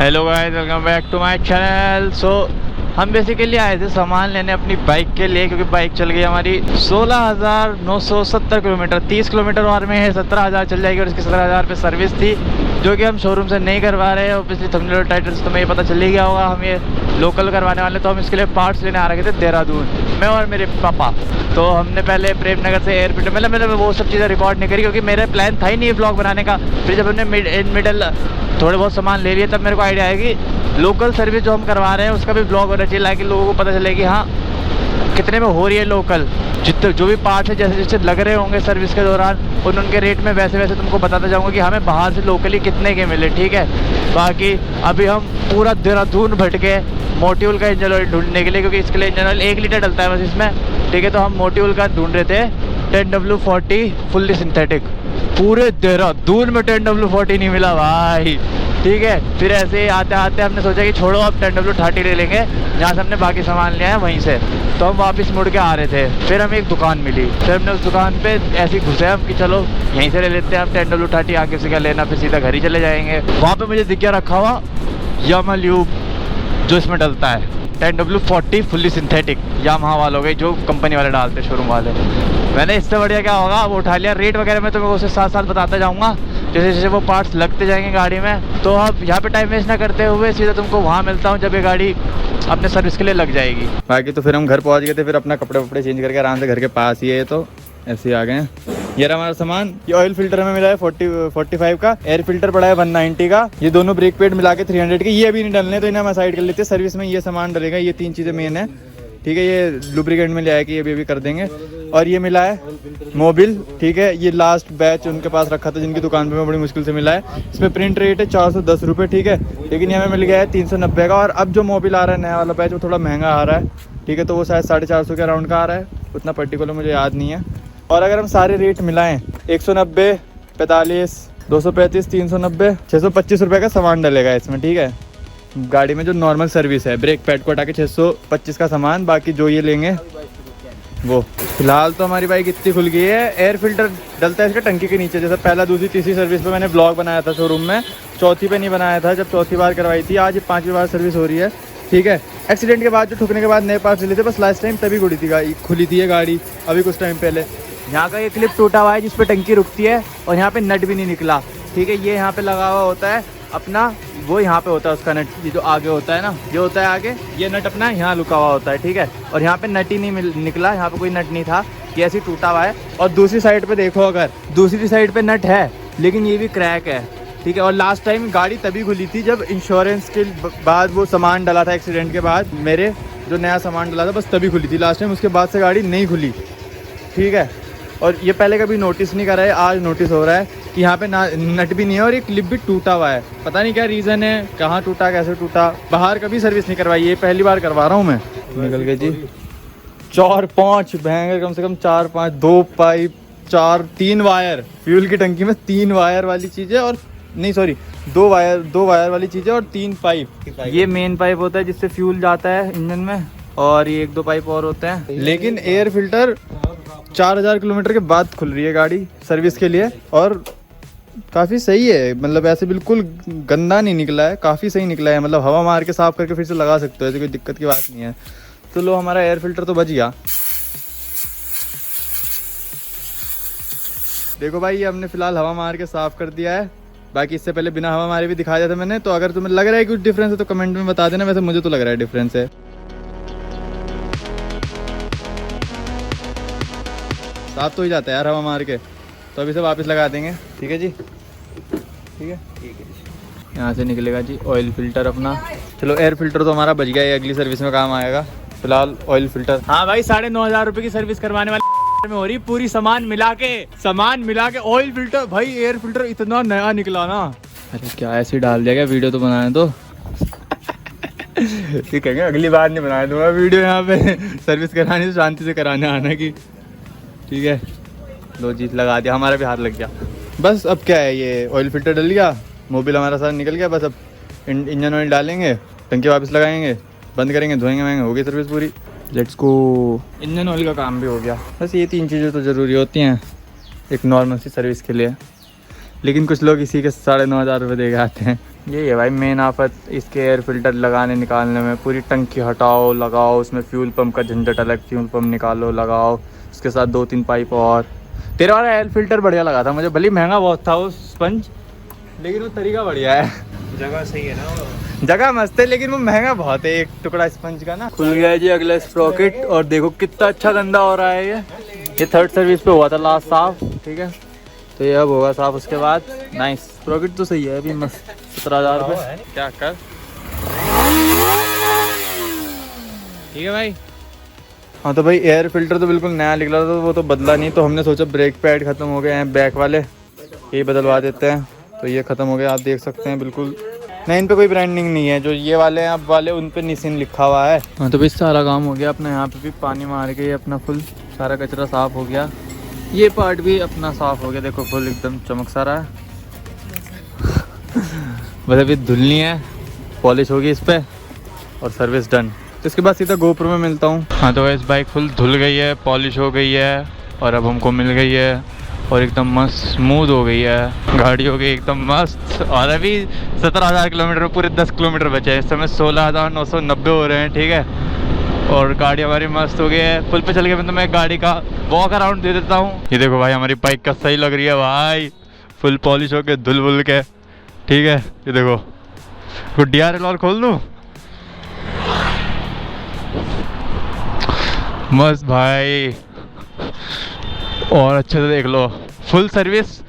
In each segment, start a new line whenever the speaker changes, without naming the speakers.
Hello guys, welcome back to my channel. हम basically आए थे सामान लेने अपनी बाइक के लिए, क्योंकि बाइक चल गई हमारी 16,970 किलोमीटर। 30 किलोमीटर और में है 17,000 चल जाएगी, और इसकी 17,000 पे सर्विस थी जो कि हम शोरूम से नहीं करवा रहे हैं। ऑब्वियसली थंबनेल टाइटल से तुम्हें ये पता चल ही गया होगा, हम ये लोकल करवाने वाले। तो हम इसके लिए पार्ट्स लेने आ रखे थे देहरादून, मैं और मेरे पापा। तो हमने पहले प्रेमनगर से एयर फिल्टर, मतलब मैंने वो सब चीज़ें रिकॉर्ड नहीं करी क्योंकि मेरा प्लान था ही नहीं ब्लॉग बनाने का। फिर जब हमने मिडल थोड़े बहुत सामान ले लिए, तब मेरे को आइडिया आया कि लोकल सर्विस जो हम करवा रहे हैं उसका भी ब्लॉग होना चाहिए, ताकि लोगों को पता चले कि हाँ कितने में हो रही है लोकल। जितने जो भी पार्ट्स है जैसे जैसे लग रहे होंगे सर्विस के दौरान, उनके रेट में वैसे वैसे तुमको बताता जाऊँगा कि हमें बाहर से लोकली कितने के मिले, ठीक है। बाकी अभी हम पूरा देहरादून भटके मोट्यूल का इंजन ऑयल ढूंढने के लिए, क्योंकि इसके लिए इंजन ऑयल 1 लीटर डलता है बस इसमें, ठीक है। तो हम मोट्यूल का ढूंढ रहे थे 10W40 फुल्ली सिंथेटिक। पूरे देहरादून में 10W40 नहीं मिला भाई, ठीक है। फिर ऐसे ही आते आते हमने सोचा कि छोड़ो अब 10W30 ले लेंगे, जहाँ से हमने बाकी सामान लिया है वहीं से। तो हम वापस मुड़ के आ रहे थे, फिर हमें एक दुकान मिली, फिर हमने उस दुकान पे ऐसे ही घुसे हम कि चलो यहीं से ले लेते हैं हम 10W30, आगे से क्या लेना, फिर सीधा घर ही चले जाएंगे। वहाँ पे मुझे दिख गया रखा हुआ यामा ल्यूब जो इसमें डलता है 10W40 फुल्ली सिंथेटिक, यामाहा वालों के जो कंपनी वाले डालते हैं, शोरूम वाले। मैंने इससे बढ़िया क्या होगा वो उठा लिया। रेट वगैरह में तो मैं उसके साथ साथ बताता जाऊँगा जैसे जैसे वो पार्ट्स लगते जाएंगे गाड़ी में। तो अब यहाँ पे टाइम वेस्ट ना करते हुए सीधा तुमको वहाँ मिलता हूँ जब ये गाड़ी अपने सर्विस के लिए लग जाएगी। बाकी तो फिर हम घर पहुँच गए थे, फिर अपना कपड़े वपड़े चेंज करके आराम से घर के पास ही है, तो ऐसे ही आ गए हैं। ये रहा हमारा सामान। ये ऑयल फिल्टर हमें मिला है 45 का, एयर फिल्टर पड़ा है 190 का, ये दोनों ब्रेक पैड मिला के 300 के। ये अभी नहीं डलने, तो इन्हें हम साइड कर लेते हैं। सर्विस में ये सामान डलेगा, ये 3 चीज़ें मेन है, ठीक है। ये लुब्रिकेंट में ले आया कि ये भी कर देंगे। और ये मिला है मोबिल, ठीक है। ये लास्ट बैच उनके पास रखा था जिनकी दुकान पे मैं बड़ी मुश्किल से मिला है। इसमें प्रिंट रेट है 410 रुपये, ठीक है, लेकिन ये हमें मिल गया है 390 का। और अब जो मोबिल आ रहा है नया वाला बैच, वो थोड़ा महंगा आ रहा है, ठीक है। तो वो शायद 450 के अराउंड का आ रहा है, उतना पर्टिकुलर मुझे याद नहीं है। और अगर हम सारे रेट मिलाएं 190, 45, 235, 390, 625 रुपये का सामान डलेगा इसमें, ठीक है। गाड़ी में जो नॉर्मल सर्विस है, ब्रेक पैड को हटा के 625 का सामान, बाकी जो ये लेंगे वो। फिलहाल तो हमारी बाइक इतनी खुल गई है। एयर फिल्टर डलता है इसका टंकी के नीचे, जैसे पहला, दूसरी, तीसरी सर्विस पे मैंने ब्लॉग बनाया था शोरूम में, चौथी पे नहीं बनाया था जब चौथी बार करवाई थी। आज ये 5वीं बार सर्विस हो रही है, ठीक है। एक्सीडेंट के बाद जो ठुकने के बाद नए पार्ट्स ले थे, बस लास्ट टाइम तभी खुली थी ये गाड़ी, अभी कुछ टाइम पहले। यहाँ का ये क्लिप टूटा हुआ है जिस पे टंकी रुकती है, और यहाँ पे नट भी नहीं निकला, ठीक है। ये यहाँ पे लगा हुआ होता है अपना, वो यहाँ पे होता है उसका नट, ये जो आगे होता है ना, ये होता है आगे, ये नट अपना यहाँ लुका हुआ होता है, ठीक है। और यहाँ पे नट ही नहीं निकला, यहाँ पे कोई नट नहीं था, ये ऐसे टूटा हुआ है। और दूसरी साइड पे देखो, अगर दूसरी साइड पे नट है लेकिन ये भी क्रैक है, ठीक है। और लास्ट टाइम गाड़ी तभी खुली थी जब इंश्योरेंस के बाद वो सामान डला था, एक्सीडेंट के बाद मेरे जो नया सामान डला था, बस तभी खुली थी लास्ट टाइम। उसके बाद से गाड़ी नहीं खुली, ठीक है। और ये पहले कभी नोटिस नहीं करा है, आज नोटिस हो रहा है कि यहाँ पे नट भी नहीं है, और ये क्लिप भी टूटा हुआ है। पता नहीं क्या रीज़न है, कहाँ टूटा, कैसे टूटा। बाहर कभी सर्विस नहीं करवाई, ये पहली बार करवा रहा हूँ मैं। निकल गए जी 4-5 भैंगे, कम से कम 4-5, 2 पाइप, 3 वायर, फ्यूल की टंकी में 3 वायर वाली चीज़ें, और नहीं सॉरी 2 वायर वाली चीज़ें और 3 पाइप। ये मेन पाइप होता है जिससे फ्यूल जाता है इंजन में, और ये 1-2 पाइप और होते हैं। लेकिन एयर फिल्टर 4000 किलोमीटर के बाद खुल रही है गाड़ी सर्विस के लिए, और काफ़ी सही है, मतलब ऐसे बिल्कुल गंदा नहीं निकला है, काफ़ी सही निकला है। मतलब हवा मार के साफ़ करके फिर से लगा सकते हो, ऐसी कोई दिक्कत की बात नहीं है। तो लो, हमारा एयर फिल्टर तो बच गया। देखो भाई, ये हमने फिलहाल हवा मार के साफ़ कर दिया है, बाकी इससे पहले बिना हवा मारे भी दिखाया था मैंने। तो अगर तुम्हें लग रहा है कुछ डिफरेंस है तो कमेंट में बता देना, वैसे मुझे तो लग रहा है डिफरेंस है। साफ तो ही जाता है यार हवा मार के, तो अभी से वापस लगा देंगे, ठीक है जी, ठीक है, ठीक है। यहाँ से निकलेगा जी ऑयल फिल्टर अपना। चलो, एयर फिल्टर तो हमारा बच गया, ये अगली सर्विस में काम आएगा। फिलहाल ऑयल फिल्टर, हाँ भाई, 9,500 रुपये की सर्विस करवाने वाले में हो रही, पूरी सामान मिला के ऑयल फिल्टर। भाई एयर फिल्टर इतना नया निकला ना, अरे क्या ऐसे डाल दिया, क्या वीडियो तो बनाने दो। ठीक है, अगली बार नहीं बनाने दूंगा वीडियो यहाँ पे सर्विस करानी, तो शांति से कराने आना की, ठीक है। लो जी, लगा दिया, हमारा भी हाथ लग गया। बस अब क्या है, ये ऑयल फिल्टर डल गया, मोबिल हमारा सारा निकल गया। बस अब इंजन ऑयल डालेंगे, टंकी वापस लगाएंगे, बंद करेंगे, धोएंगे, हो गई सर्विस पूरी। Let's go. इंजन ऑयल का काम भी हो गया। बस ये 3 चीज़ें तो ज़रूरी होती हैं एक नॉर्मल सी सर्विस के लिए, लेकिन कुछ लोग इसी के 9,500 रुपये दे के आते हैं। यही है भाई मेन आफत इसके एयर फिल्टर लगाने निकालने में। पूरी टंकी हटाओ, लगाओ, उसमें फ्यूल पंप का झंझट अलग, फ्यूल पंप निकालो, लगाओ, उसके साथ 2-3 पाइप और। तेरा वाला एयर फिल्टर बढ़िया लगा था मुझे, भले महंगा बहुत था वो स्पंज, लेकिन वो तरीका बढ़िया है।
जगह सही है ना वो,
जगह मस्त है लेकिन वो महंगा बहुत है एक टुकड़ा स्पंज का ना। खुल गया है जी अगला स्प्रॉकेट और देखो कितना अच्छा गंदा हो रहा है ये 3rd सर्विस पे हुआ था लास्ट साफ, ठीक है। तो ये अब होगा साफ उसके बाद। नाइस स्प्रॉकेट तो सही है अभी मस्त। 17,000 रुपये क्या कर, ठीक है भाई। हाँ तो भाई एयर फिल्टर तो बिल्कुल नया निकला था, तो वो तो बदला नहीं, तो हमने सोचा ब्रेक पैड ख़त्म हो गए हैं बैक वाले, ये बदलवा देते हैं। तो ये ख़त्म हो गया, आप देख सकते हैं बिल्कुल नहीं, इन पे कोई ब्रांडिंग नहीं है। जो ये वाले हैं अब वाले उन पे निसिन लिखा हुआ है। हाँ तो भाई सारा काम हो गया अपना, यहाँ पे भी पानी मार के अपना फुल सारा कचरा साफ़ हो गया। ये पार्ट भी अपना साफ़ हो गया, देखो फुल एकदम चमक सा रहा है। बस अभी धुलनी है, पॉलिश होगी इस पर और सर्विस डन। तो इसके बाद सीधा गोप्रो में मिलता हूँ। हाँ तो इस बाइक फुल धुल गई है, पॉलिश हो गई है और अब हमको मिल गई है और एकदम मस्त स्मूथ हो गई है, गाड़ी हो गई एकदम मस्त। और अभी 17,000 किलोमीटर, पूरे 10 किलोमीटर बचे हैं। इस समय 16,990 हो रहे हैं, ठीक है। और गाड़ी हमारी मस्त हो गई है। पुल पे चल के मैं गाड़ी का वॉक अराउंड दे देता हूँ। ये देखो भाई हमारी बाइक का सही लग रही है भाई, फुल पॉलिश हो के धुल बुल के, ठीक है। ये देखो कुछ DRL और खोल दूँ, मस्त भाई। और अच्छे से देख लो फुल सर्विस।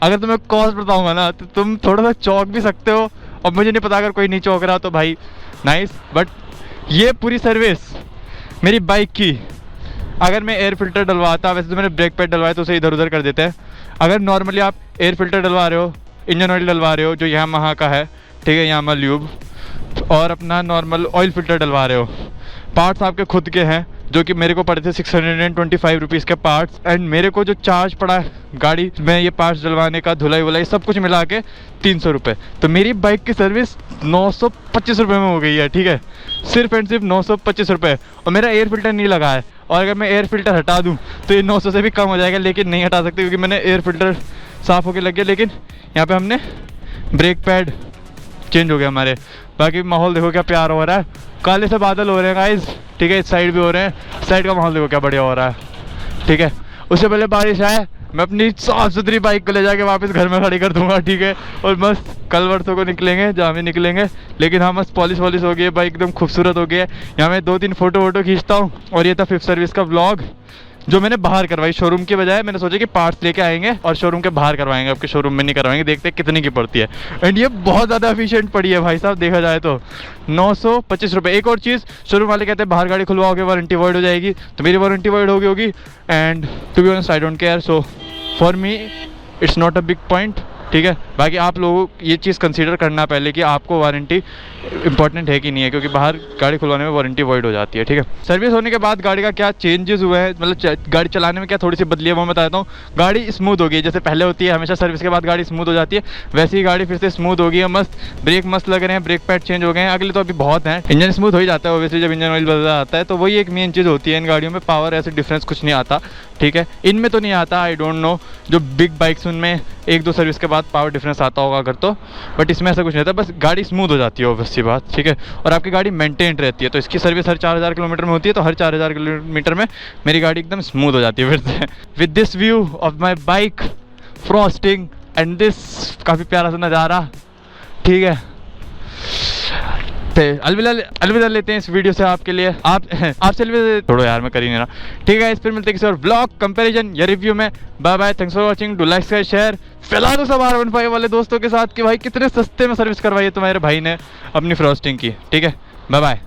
अगर तुम्हें कॉस्ट बताऊंगा ना तो तुम थोड़ा सा चौंक भी सकते हो, और मुझे नहीं पता अगर कोई नहीं चौंक रहा तो भाई नाइस। बट ये पूरी सर्विस मेरी बाइक की, अगर मैं एयर फिल्टर डलवाता, वैसे तो मैंने ब्रेक पैड डलवाया तो उसे इधर उधर कर देते हैं। अगर नॉर्मली आप एयर फिल्टर डलवा रहे हो, इंजन ऑयल डलवा रहे हो जो यामाहा का है, ठीक है, यामाहा ल्यूब, और अपना नॉर्मल ऑयल फिल्टर डलवा रहे हो, पार्ट्स आपके खुद के हैं जो कि मेरे को पड़े थे 625 रुपीज़ के पार्ट्स। एंड मेरे को जो चार्ज पड़ा गाड़ी में ये पार्ट्स डलवाने का, धुलाई वुलाई सब कुछ मिला के 300 रुपये। तो मेरी बाइक की सर्विस 925 रुपये में हो गई है, ठीक है, सिर्फ एंड सिर्फ 925 रुपये। और मेरा एयर फिल्टर नहीं लगा है, और अगर मैं एयर फिल्टर हटा दूँ तो ये 900 से भी कम हो जाएगा, लेकिन नहीं हटा सकते क्योंकि मैंने एयर फिल्टर साफ़ होकर लग गया। लेकिन यहाँ पर हमने ब्रेक पैड चेंज हो गया हमारे। बाकी माहौल देखो क्या प्यार हो रहा है, काले से बादल हो रहे हैं गाइस, ठीक है। इस साइड भी हो रहे हैं, साइड का माहौल देखो क्या बढ़िया हो रहा है, ठीक है। उससे पहले बारिश आए मैं अपनी साफ सुथरी बाइक को ले जाके वापस घर में खड़ी कर दूंगा, ठीक है। और मस्त कल वर्षों को निकलेंगे जहाँ भी निकलेंगे। लेकिन हाँ मस्त पॉलिश वॉलिश हो गई है, बाइक एकदम खूबसूरत हो गई है। यहाँ मैं 2-3 फोटो खींचता हूँ। और ये था 5th सर्विस का व्लॉग जो मैंने बाहर करवाई, शोरूम के बजाय मैंने सोचा कि पार्ट्स लेके आएंगे और शोरूम के बाहर करवाएंगे, आपके शोरूम में नहीं करवाएंगे, देखते हैं कितनी की पड़ती है। एंड ये बहुत ज़्यादा एफिशिएंट पड़ी है भाई साहब, देखा जाए तो 925 रुपये। एक और चीज़, शोरूम वाले कहते हैं बाहर गाड़ी खुलवाओगे वारंटी वॉइड हो जाएगी, तो मेरी वारंटी वॉइड होगी। And to be honest I don't care, so for me it's not a big point, ठीक है। बाकी आप लोगों ये चीज़ कंसीडर करना पहले कि आपको वारंटी इंपॉर्टेंट है कि नहीं है, क्योंकि बाहर गाड़ी खुलवाने में वारंटी वॉइड हो जाती है, ठीक है। सर्विस होने के बाद गाड़ी का क्या चेंजेस हुए हैं, मतलब गाड़ी चलाने में क्या थोड़ी सी बदली है वो मैं बता देता हूँ। गाड़ी स्मूथ हो गई, जैसे पहले होती है हमेशा सर्विस के बाद गाड़ी स्मूथ हो जाती है, वैसे ही गाड़ी फिर से स्मूथ हो गई है, मस्त। ब्रेक मस्त लग रहे हैं, ब्रेक पैड चेंज हो गए हैं, अगले तो अभी बहुत हैं। इंजन स्मूथ हो ही जाता है ओब्वियसली जब इंजन ऑयल बदला आता है, तो वही एक मेन चीज़ होती है इन गाड़ियों में। पावर ऐसे डिफरेंस कुछ नहीं आता, ठीक है। इनमें तो नहीं आता, आई डोंट नो, जो बिग बाइक्स उनमें 1-2 सर्विस के बाद पावर डिफरेंस आता होगा अगर तो, बट इसमें ऐसा कुछ नहीं होता, बस गाड़ी स्मूथ हो जाती है ऑब्वियस सी बात, ठीक है। और आपकी गाड़ी मेंटेन रहती है, तो इसकी सर्विस हर 4000 किलोमीटर में होती है, तो हर 4000 किलोमीटर में मेरी गाड़ी एकदम स्मूथ हो जाती है फिर से। With this view of my bike, frosting and this काफ़ी प्यारा सा नज़ारा, ठीक है। अलविदा लेते हैं इस वीडियो से आपके लिए, आपसे अलविदा छोड़ो यार, मैं कर ही नहीं रहा, ठीक है। इस पर मिलते हैं किसी और ब्लॉग कंपैरिजन या रिव्यू में। Bye bye, thanks for watching, do like share, फैला दो सब R15 वाले दोस्तों के साथ कि भाई कितने सस्ते में सर्विस करवाई है तुम्हारे भाई ने अपनी फ्रॉस्टिंग की, ठीक है। Bye bye.